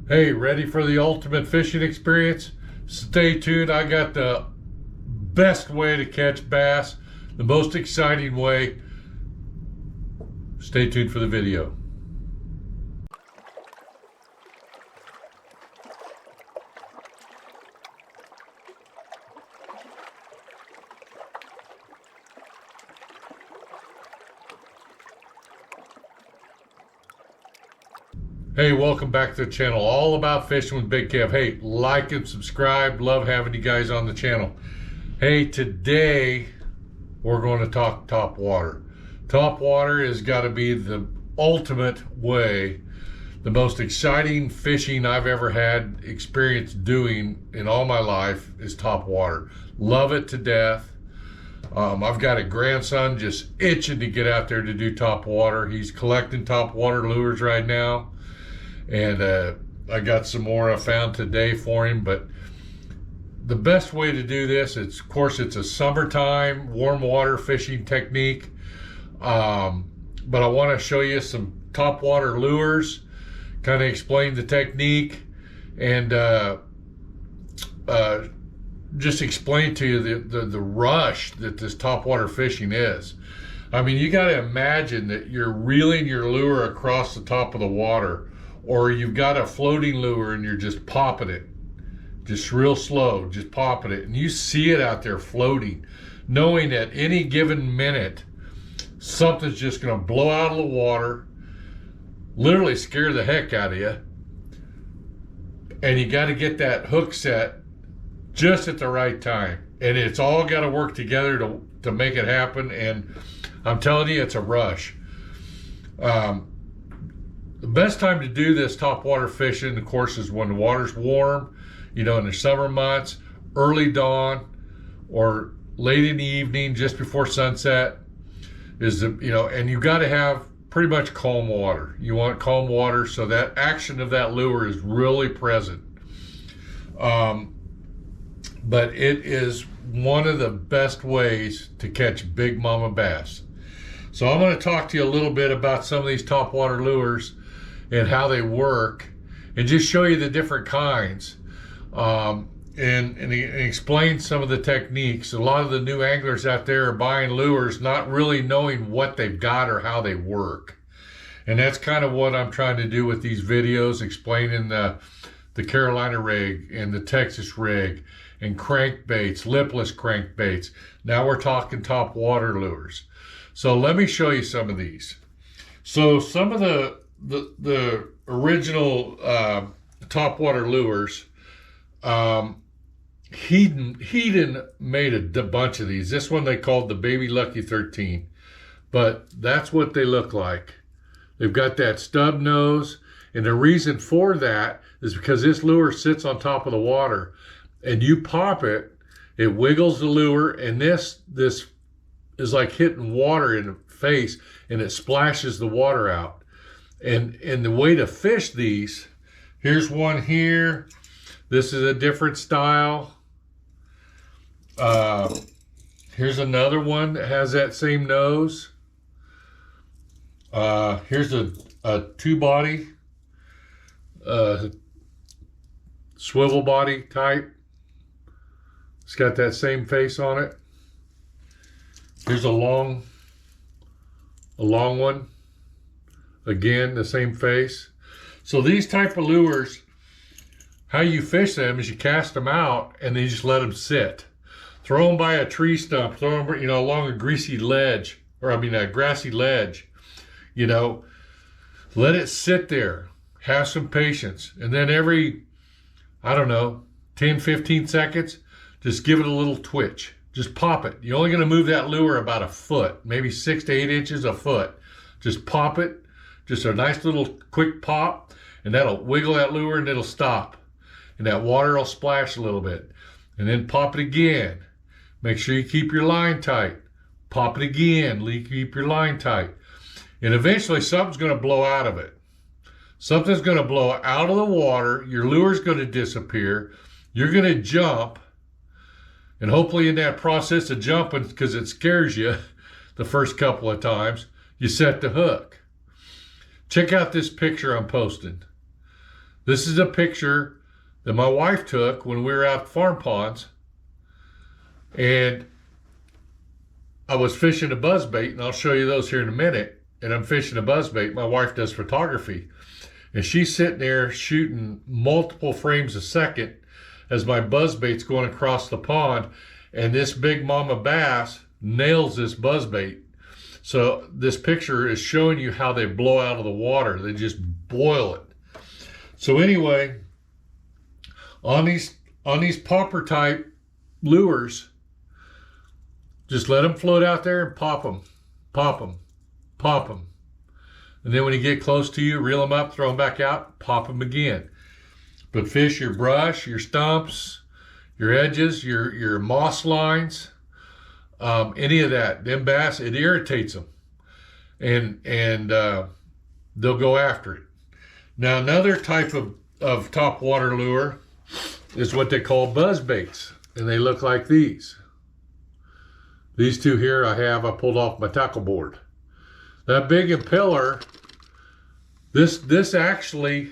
Hey, ready for the ultimate fishing experience? Stay tuned. I got the best way to catch bass, the most exciting way. Stay tuned for the video. Hey, welcome back to the channel. All about fishing with Big Kev. Hey, like and subscribe. Love having you guys on the channel. Hey, today we're going to talk top water. Top water has got to be the ultimate way, the most exciting fishing I've ever had experience doing in all my life is top water. Love it to death. I've got a grandson just itching to get out there to do top water. He's collecting top water lures right now. And I got some more I found today for him. But the best way to do this, of course, it's a summertime warm water fishing technique. But I want to show you some top water lures, kind of explain the technique, and just explain to you the rush that this top water fishing is. I mean, you got to imagine that you're reeling your lure across the top of the water, or you've got a floating lure and you're just popping it, just real slow, just popping it, and you see it out there floating, knowing at any given minute something's just going to blow out of the water, literally scare the heck out of you, and you got to get that hook set just at the right time, and it's all got to work together to make it happen. And I'm telling you, it's a rush. The best time to do this top water fishing, of course, is when the water's warm, in the summer months, early dawn, or late in the evening, just before sunset. And you've got to have pretty much calm water. You want calm water so that action of that lure is really present. But it is one of the best ways to catch big mama bass. So I'm going to talk to you a little bit about some of these top water lures and how they work, and just show you the different kinds, and explain some of the techniques. A lot of the new anglers out there are buying lures not really knowing what they've got or how they work. And that's kind of what I'm trying to do with these videos, explaining the Carolina rig and the Texas rig and crankbaits, lipless crankbaits. Now we're talking top water lures. So let me show you some of these. So some of the original top water lures, Hedon made a bunch of these. This one they called the Baby Lucky 13, but that's what they look like. They've got that stub nose, and the reason for that is because this lure sits on top of the water, and you pop it, it wiggles the lure, and this is like hitting water in the face, and it splashes the water out. And the way to fish these, here's one here. This is a different style. Here's another one that has that same nose. Here's a two-body, swivel body type. It's got that same face on it. Here's a long one. Again, the same face. So these type of lures, how you fish them is you cast them out and then you just let them sit. Throw them by a tree stump, throw them, along a greasy ledge, a grassy ledge. Let it sit there. Have some patience. And then every, 10, 15 seconds, just give it a little twitch. Just pop it. You're only going to move that lure about a foot, maybe 6 to 8 inches a foot. Just pop it. Just a nice little quick pop, and that'll wiggle that lure and it'll stop. And that water will splash a little bit. And then pop it again. Make sure you keep your line tight. Pop it again. Keep your line tight. And eventually something's going to blow out of it. Something's going to blow out of the water. Your lure's going to disappear. You're going to jump. And hopefully in that process of jumping, because it scares you the first couple of times, you set the hook. Check out this picture I'm posting. This is a picture that my wife took when we were out at farm ponds, and I was fishing a buzzbait, and I'll show you those here in a minute. And I'm fishing a buzzbait. My wife does photography, and she's sitting there shooting multiple frames a second as my buzzbait's going across the pond, and this big mama bass nails this buzzbait. So this picture is showing you how they blow out of the water. They just boil it. So anyway, on these popper type lures, just let them float out there and pop them, pop them, pop them. And then when you get close to you, reel them up, throw them back out, pop them again. But fish your brush, your stumps, your edges, your moss lines, any of that. Them bass, it irritates them, and they'll go after it. Now another type of top water lure is what they call buzz baits, and they look like these. These two here I pulled off my tackle board. That big impeller, this actually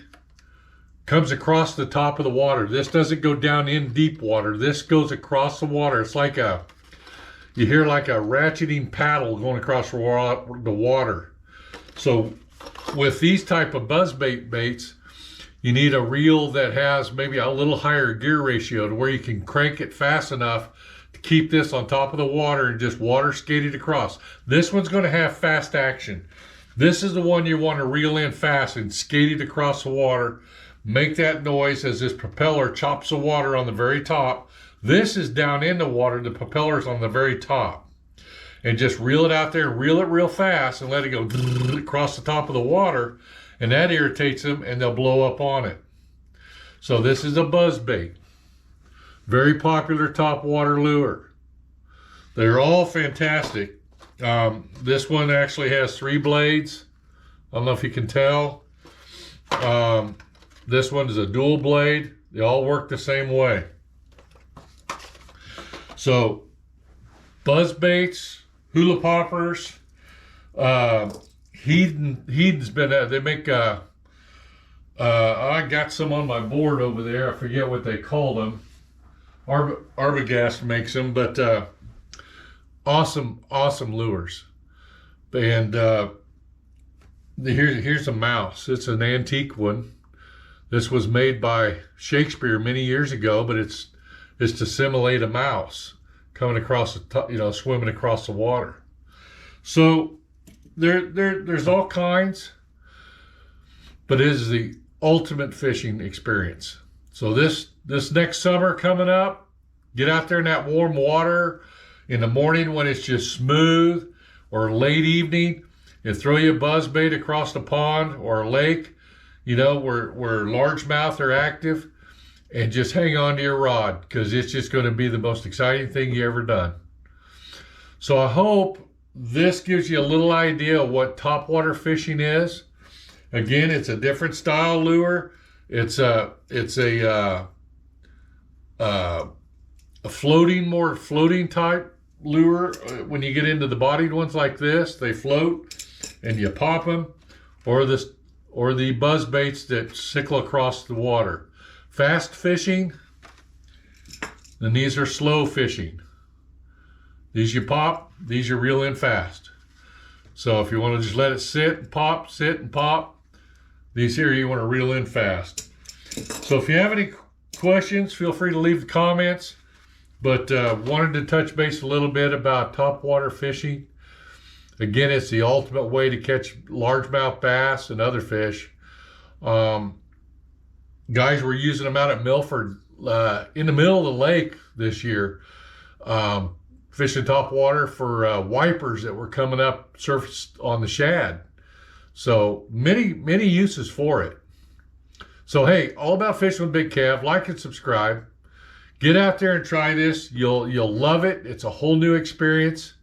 comes across the top of the water. This doesn't go down in deep water. This goes across the water. It's like you hear like a ratcheting paddle going across the water. So with these type of buzzbait baits, you need a reel that has maybe a little higher gear ratio to where you can crank it fast enough to keep this on top of the water and just water skated across. This one's going to have fast action. This is the one you want to reel in fast and skate it across the water. Make that noise as this propeller chops the water on the very top. This is down in the water. The propeller's on the very top. And just reel it out there, reel it real fast, and let it go across the top of the water. And that irritates them, and they'll blow up on it. So this is a buzz bait. Very popular top water lure. They're all fantastic. This one actually has 3 blades. I don't know if you can tell. This one is a dual blade. They all work the same way. So buzz baits, hula poppers, Heden's been, they make, I got some on my board over there. I forget what they call them. Arbogast makes them, but awesome lures. And here's a mouse. It's an antique one. This was made by Shakespeare many years ago, but it's to simulate a mouse coming across the top, swimming across the water. So there's all kinds, but it is the ultimate fishing experience. So this next summer coming up, get out there in that warm water in the morning when it's just smooth, or late evening, and throw you a buzz bait across the pond or a lake, where largemouth are active, and just hang on to your rod, because it's just going to be the most exciting thing you ever done. So I hope this gives you a little idea of what topwater fishing is. Again, it's a different style lure. It's a more floating type lure. When you get into the bodied ones like this, they float and you pop them, or the buzz baits that sickle across the water. Fast fishing, and these are slow fishing. These you pop, these you reel in fast. So if you want to just let it sit and pop, these here you want to reel in fast. So if you have any questions, feel free to leave the comments. But wanted to touch base a little bit about topwater fishing. Again, it's the ultimate way to catch largemouth bass and other fish. Guys were using them out at Milford in the middle of the lake this year, fishing topwater for wipers that were coming up surfaced on the shad. So many uses for it. So hey, all about fishing with Big Kev. Like and subscribe. Get out there and try this. You'll love it. It's a whole new experience.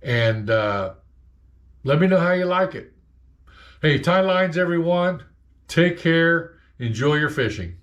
And let me know how you like it. Hey, tie lines, everyone. Take care. Enjoy your fishing.